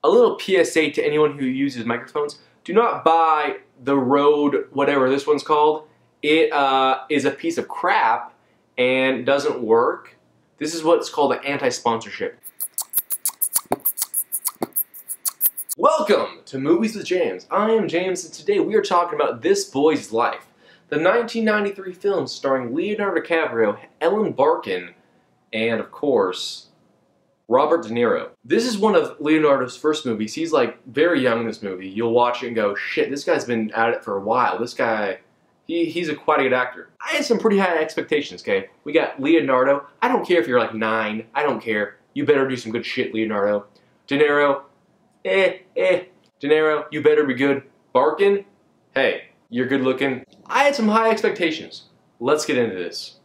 A little PSA to anyone who uses microphones. Do not buy the Rode, whatever this one's called. It is a piece of crap and doesn't work. This is what's called an anti-sponsorship. Welcome to Movies with James. I am James, and today we are talking about This Boy's Life, the 1993 film starring Leonardo DiCaprio, Ellen Barkin, and of course, Robert De Niro. This is one of Leonardo's first movies. He's like very young in this movie. You'll watch it and go, shit, this guy's been at it for a while. This guy, he's a quite a good actor. I had some pretty high expectations, okay? We got Leonardo. I don't care if you're like 9. I don't care. You better do some good shit, Leonardo. De Niro, De Niro, you better be good. Barkin, hey, you're good looking. I had some high expectations. Let's get into this.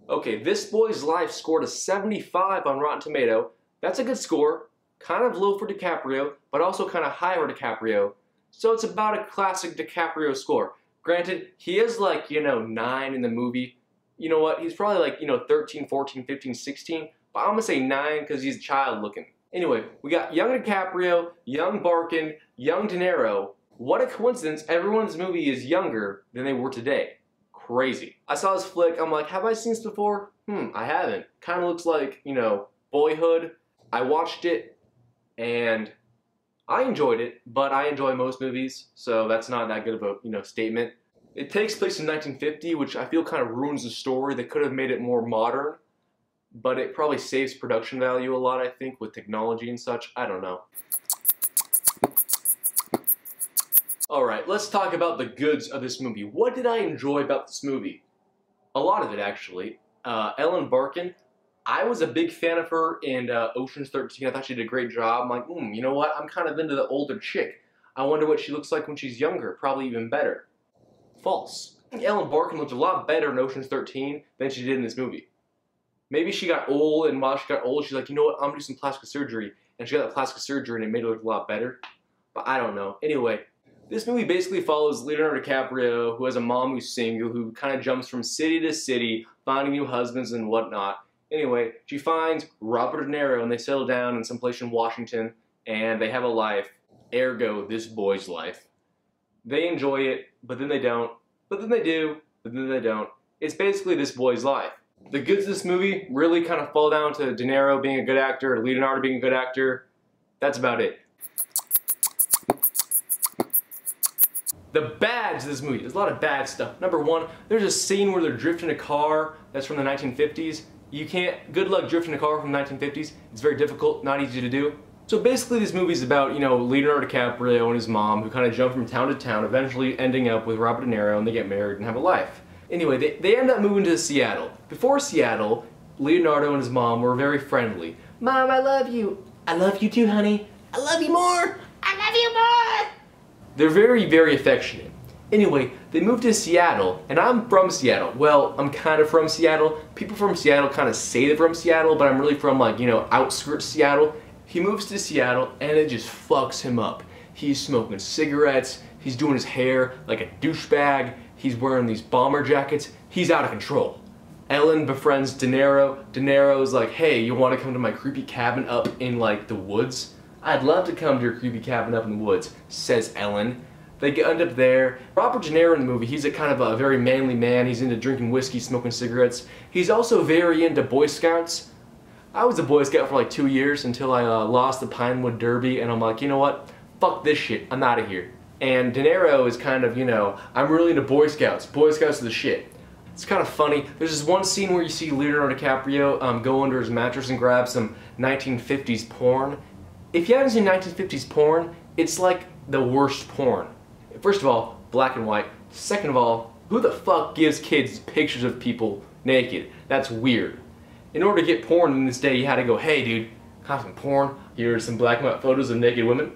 Okay, This Boy's Life scored a 75 on Rotten Tomato. That's a good score. Kind of low for DiCaprio, but also kind of high for DiCaprio. So it's about a classic DiCaprio score. Granted, he is like, 9 in the movie. You know what? He's probably like, 13, 14, 15, 16. But I'm gonna say 9 because he's child looking. Anyway, we got young DiCaprio, young Barkin, young De Niro. What a coincidence, everyone in this movie is younger than they were today. Crazy. I saw this flick, I'm like, have I seen this before? I haven't. Kind of looks like, Boyhood. I watched it, and I enjoyed it, but I enjoy most movies, so that's not that good of a, statement. It takes place in 1950, which I feel kind of ruins the story. They could have made it more modern, but it probably saves production value a lot, I think, with technology and such. I don't know. Alright, let's talk about the goods of this movie. What did I enjoy about this movie? A lot of it, actually. Ellen Barkin, I was a big fan of her in Ocean's 13. I thought she did a great job. I'm like, you know what? I'm kind of into the older chick. I wonder what she looks like when she's younger. Probably even better. False. I think Ellen Barkin looked a lot better in Ocean's 13 than she did in this movie. Maybe she got old, and while she got old, she's like, you know what? I'm gonna do some plastic surgery. And she got that plastic surgery, and it made her look a lot better. But I don't know. Anyway. This movie basically follows Leonardo DiCaprio, who has a mom who's single, who kind of jumps from city to city, finding new husbands and whatnot. Anyway, she finds Robert De Niro, and they settle down in some place in Washington, and they have a life. Ergo, this boy's life. They enjoy it, but then they don't. But then they do, but then they don't. It's basically this boy's life. The goods of this movie really kind of fall down to De Niro being a good actor, Leonardo being a good actor. That's about it. The bads of this movie, there's a lot of bad stuff. Number one, there's a scene where they're drifting a car that's from the 1950s. You can't, good luck drifting a car from the 1950s. It's very difficult, not easy to do. So basically this movie's about, Leonardo DiCaprio and his mom who kind of jump from town to town, eventually ending up with Robert De Niro, and they get married and have a life. Anyway, they end up moving to Seattle. Before Seattle, Leonardo and his mom were very friendly. Mom, I love you. I love you too, honey. I love you more. I love you more. They're very, very affectionate. Anyway, they moved to Seattle, and I'm from Seattle. Well, I'm kind of from Seattle. People from Seattle kind of say they're from Seattle, but I'm really from, outskirts Seattle. He moves to Seattle, and it just fucks him up. He's smoking cigarettes, he's doing his hair like a douchebag, he's wearing these bomber jackets, he's out of control. Ellen befriends De Niro. De Niro's like, hey, you want to come to my creepy cabin up in, the woods? I'd love to come to your creepy cabin up in the woods, says Ellen. They end up there. Robert De Niro in the movie, he's a kind of a very manly man. He's into drinking whiskey, smoking cigarettes. He's also very into Boy Scouts. I was a Boy Scout for 2 years until I lost the Pinewood Derby, and I'm like, you know what? Fuck this shit. I'm out of here. And De Niro is kind of, I'm really into Boy Scouts. Boy Scouts are the shit. It's kind of funny. There's this one scene where you see Leonardo DiCaprio go under his mattress and grab some 1950s porn. If you haven't seen 1950s porn, it's like the worst porn. First of all, black and white. Second of all, who the fuck gives kids pictures of people naked? That's weird. In order to get porn in this day, you had to go, hey dude, have some porn. Here's some black and white photos of naked women.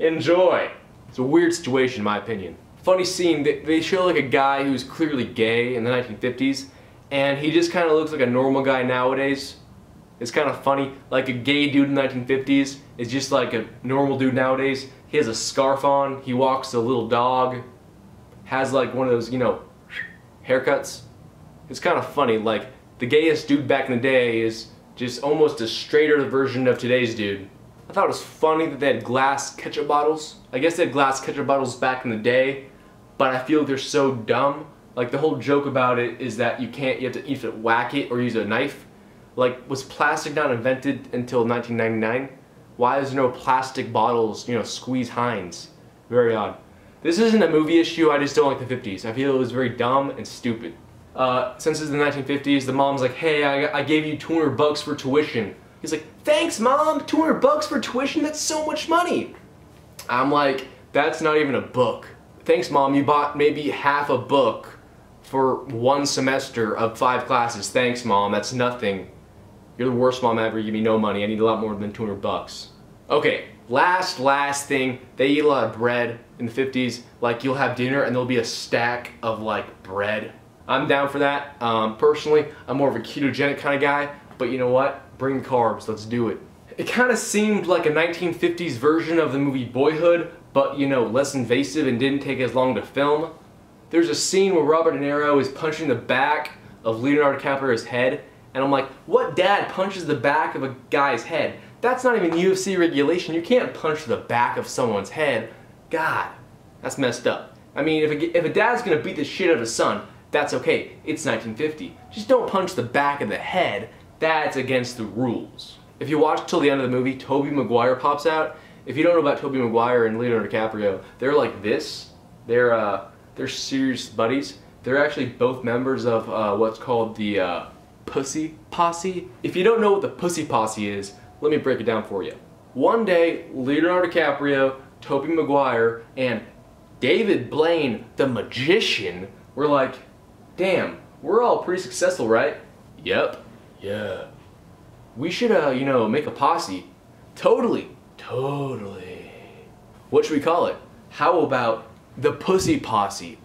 Enjoy. It's a weird situation in my opinion. Funny scene, they show a guy who's clearly gay in the 1950s, and he just kind of looks like a normal guy nowadays. It's kind of funny, a gay dude in the 1950s is just like a normal dude nowadays. He has a scarf on, he walks a little dog, has one of those, haircuts. It's kind of funny, the gayest dude back in the day is Just almost a straighter version of today's dude. I thought it was funny that they had glass ketchup bottles. I guess they had glass ketchup bottles back in the day, but I feel they're so dumb. Like, the whole joke about it is that you have to either whack it or use a knife. Like, was plastic not invented until 1999? Why is there no plastic bottles, you know, squeeze Heinz? Very odd. This isn't a movie issue, I just don't like the 50s. I feel it was very dumb and stupid. Since it's the 1950s, the mom's like, hey, I gave you $200 for tuition. He's like, thanks mom, $200 for tuition, that's so much money. I'm like, that's not even a book. Thanks mom, you bought maybe half a book for one semester of 5 classes. Thanks mom, that's nothing. You're the worst mom ever, you give me no money, I need a lot more than $200. Okay, last thing, they eat a lot of bread in the 50s. Like, you'll have dinner and there'll be a stack of like bread. I'm down for that. Personally, I'm more of a ketogenic kind of guy, but you know what? Bring the carbs, let's do it. It kind of seemed like a 1950s version of the movie Boyhood, but you know, less invasive and didn't take as long to film. There's a scene where Robert De Niro is punching the back of Leonardo DiCaprio's head, and I'm like, what dad punches the back of a guy's head? That's not even UFC regulation. You can't punch the back of someone's head. God, that's messed up. I mean, if a dad's gonna beat the shit out of his son, that's okay. It's 1950. Just don't punch the back of the head. That's against the rules. If you watch till the end of the movie, Tobey Maguire pops out. If you don't know about Tobey Maguire and Leonardo DiCaprio, they're like this. They're serious buddies. They're actually both members of what's called the Pussy Posse. If you don't know what the Pussy Posse is, let me break it down for you. One day, Leonardo DiCaprio, Tobey Maguire, and David Blaine, the magician, were like, damn, we're all pretty successful, right? Yep. Yeah. We should, you know, make a posse. Totally. What should we call it? How about the Pussy Posse?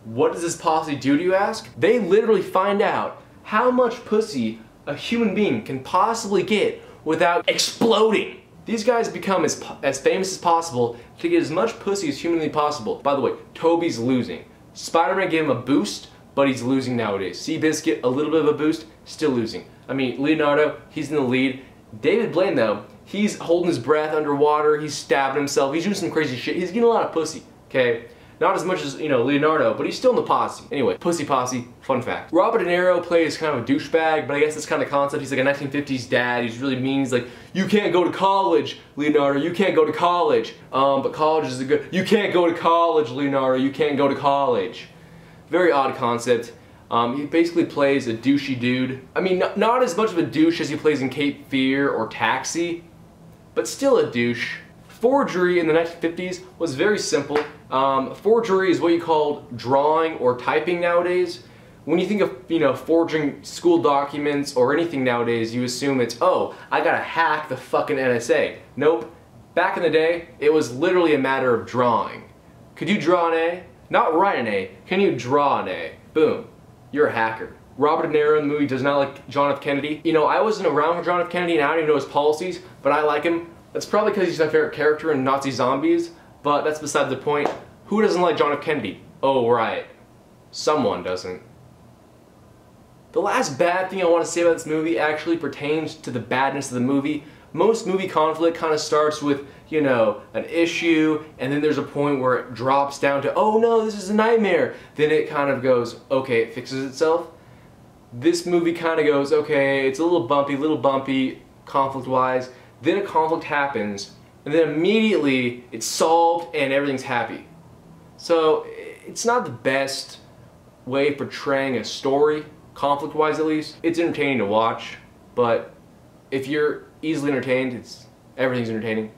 What does this posse do, do you ask? They literally find out how much pussy a human being can possibly get without exploding. These guys become as famous as possible to get as much pussy as humanly possible. By the way, Toby's losing. Spider-Man gave him a boost, but he's losing nowadays. Seabiscuit, a little bit of a boost, still losing. I mean, Leonardo, he's in the lead. David Blaine, though, he's holding his breath underwater, he's stabbing himself, he's doing some crazy shit. He's getting a lot of pussy, okay? Not as much as, you know, Leonardo, but he's still in the posse. Anyway, Pussy Posse, fun fact. Robert De Niro plays kind of a douchebag, but I guess that's kind of the concept. He's like a 1950s dad. He's really mean. He's like, you can't go to college, Leonardo. You can't go to college. But college is a good... You can't go to college, Leonardo. You can't go to college. Very odd concept. He basically plays a douchey dude. I mean, not as much of a douche as he plays in Cape Fear or Taxi, but still a douche. Forgery in the 1950s was very simple. Forgery is what you call drawing or typing nowadays. When you think of, you know, forging school documents or anything nowadays, you assume it's, oh, I gotta hack the fucking NSA. Nope. Back in the day, it was literally a matter of drawing. Could you draw an A? Not write an A. Can you draw an A? Boom. You're a hacker. Robert De Niro in the movie does not like John F. Kennedy. You know, I wasn't around for John F. Kennedy and I don't even know his policies, but I like him. That's probably because he's my favorite character in Nazi Zombies, but that's beside the point. Who doesn't like John F. Kennedy? Oh, right. Someone doesn't. The last bad thing I want to say about this movie actually pertains to the badness of the movie. Most movie conflict kind of starts with, you know, an issue, and then there's a point where it drops down to, oh no, this is a nightmare. Then it kind of goes, okay, it fixes itself. This movie kind of goes, okay, it's a little bumpy, conflict-wise. Then a conflict happens, and then immediately it's solved and everything's happy. So it's not the best way of portraying a story, conflict-wise at least. It's entertaining to watch, but if you're easily entertained, everything's entertaining.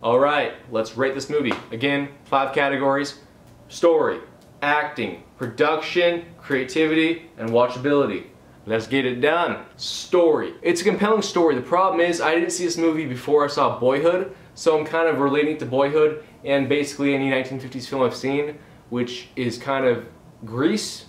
Alright, let's rate this movie. Again, 5 categories: story, acting, production, creativity, and watchability. Let's get it done. Story. It's a compelling story. The problem is I didn't see this movie before I saw Boyhood, so I'm kind of relating to Boyhood and basically any 1950s film I've seen, which is kind of Grease.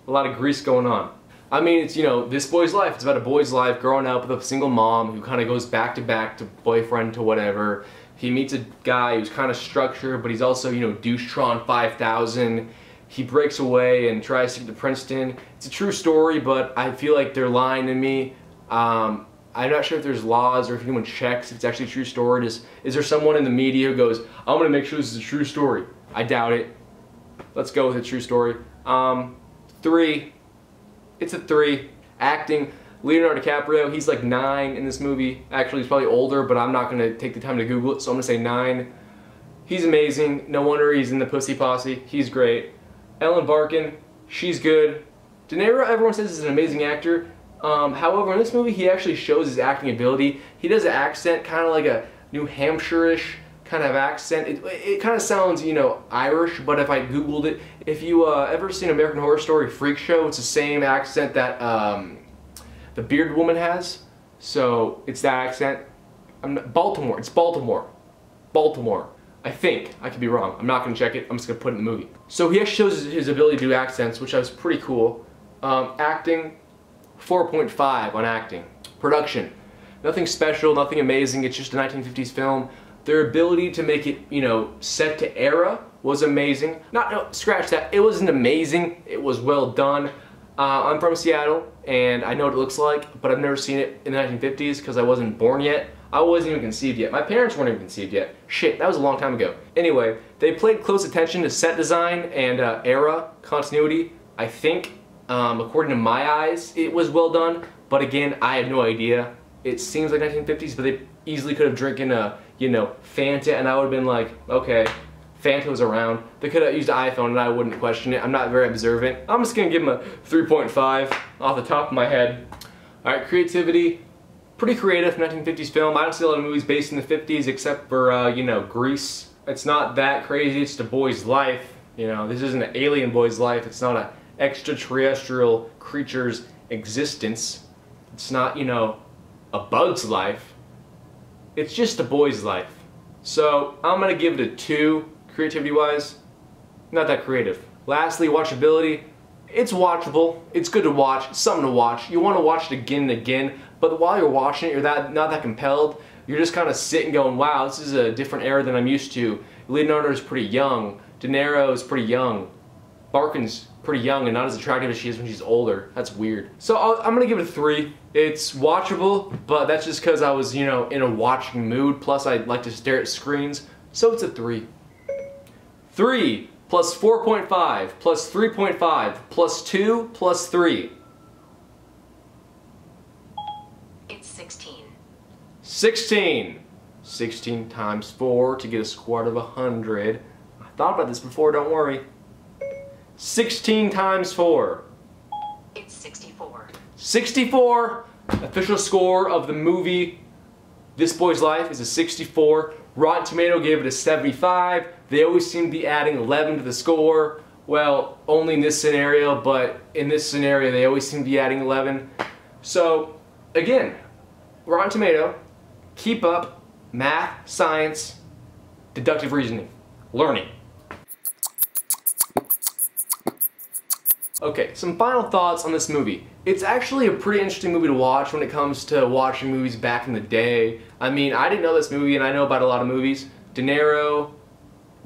A lot of grease going on. I mean, it's, you know, this boy's life. It's about a boy's life growing up with a single mom who kind of goes back to boyfriend to whatever. He meets a guy who's kind of structured, but he's also, you know, Douchetron 5000. he breaks away and tries to get to Princeton. It's a true story, but I feel like they're lying to me. I'm not sure if there's laws or if anyone checks if it's actually a true story. Is there someone in the media who goes, I'm going to make sure this is a true story? I doubt it. Let's go with a true story. 3. It's a 3. Acting. Leonardo DiCaprio, he's like 9 in this movie. Actually, he's probably older, but I'm not going to take the time to Google it, so I'm going to say 9. He's amazing. No wonder he's in the Pussy Posse. He's great. Ellen Barkin, she's good. De Niro, everyone says, is an amazing actor. However, in this movie, he actually shows his acting ability. He does an accent, kind of like a New Hampshire-ish kind of accent. It kind of sounds, you know, Irish, but if I Googled it, if you ever seen American Horror Story Freak Show, it's the same accent that the bearded woman has. So, it's that accent. Baltimore. It's Baltimore. Baltimore. I think. I could be wrong. I'm not going to check it. I'm just going to put it in the movie. So he actually shows his ability to do accents, which was pretty cool. Acting, 4.5 on acting. Production, nothing special, nothing amazing. It's just a 1950s film. Their ability to make it, you know, set to era was amazing. No, scratch that. It wasn't amazing. It was well done. I'm from Seattle, and I know what it looks like, but I've never seen it in the 1950s because I wasn't born yet. I wasn't even conceived yet. My parents weren't even conceived yet. Shit, that was a long time ago. Anyway, they played close attention to set design and era continuity. I think, according to my eyes, it was well done. But again, I have no idea. It seems like 1950s, but they easily could have drinking a, you know, Fanta, and I would have been like, okay, Fanta was around. They could have used an iPhone, and I wouldn't question it. I'm not very observant. I'm just gonna give them a 3.5 off the top of my head. All right, creativity. Pretty creative 1950s film. I don't see a lot of movies based in the 50s except for, you know, Grease. It's not that crazy. It's the boy's life. You know, this isn't an alien boy's life. It's not an extraterrestrial creature's existence. It's not, you know, a bug's life. It's just a boy's life. So, I'm going to give it a 2, creativity-wise. Not that creative. Lastly, watchability. It's watchable. It's good to watch. It's something to watch. You want to watch it again and again. But while you're watching it, you're not that compelled. You're just kind of sitting going, wow, this is a different era than I'm used to. Leonardo's pretty young. De Niro's pretty young. Barkin's pretty young and not as attractive as she is when she's older. That's weird. So I'm going to give it a 3. It's watchable, but that's just because I was, you know, in a watching mood. Plus, I like to stare at screens. So it's a 3. 3 plus 4.5 plus 3.5 plus 2 plus 3. 16. 16 times 4 to get a square root of 100. I thought about this before, don't worry. 16 times 4. It's 64. 64! Official score of the movie This Boy's Life is a 64. Rotten Tomato gave it a 75. They always seem to be adding 11 to the score. Well, only in this scenario, but in this scenario they always seem to be adding 11. So, again, Rotten Tomato, keep up, math, science, deductive reasoning, learning. Okay, some final thoughts on this movie. It's actually a pretty interesting movie to watch when it comes to watching movies back in the day. I mean, I didn't know this movie, and I know about a lot of movies. De Niro,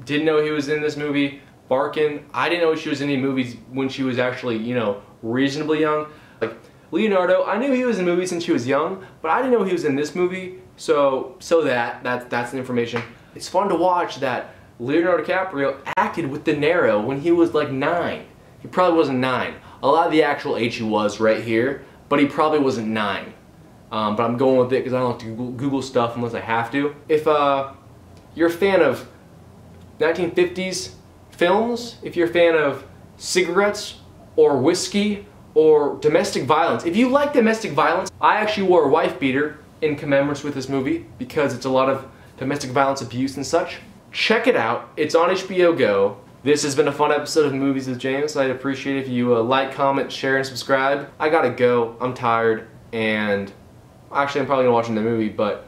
didn't know he was in this movie. Barkin, I didn't know she was in any movies when she was actually, you know, reasonably young. Like, Leonardo, I knew he was in movies since she was young, but I didn't know he was in this movie, so that's the information. It's fun to watch that Leonardo DiCaprio acted with De Niro when he was like 9. He probably wasn't 9. A lot of the actual age he was right here, but he probably wasn't 9. But I'm going with it because I don't like to Google stuff unless I have to. If you're a fan of 1950s films, if you're a fan of cigarettes or whiskey or domestic violence, if you like domestic violence, I actually wore a wife beater in commemoration with this movie because it's a lot of domestic violence abuse and such. Check it out. It's on HBO Go. This has been a fun episode of Movies with James. I'd appreciate if you like, comment, share, and subscribe. I gotta go. I'm tired, and actually I'm probably gonna watch the movie, but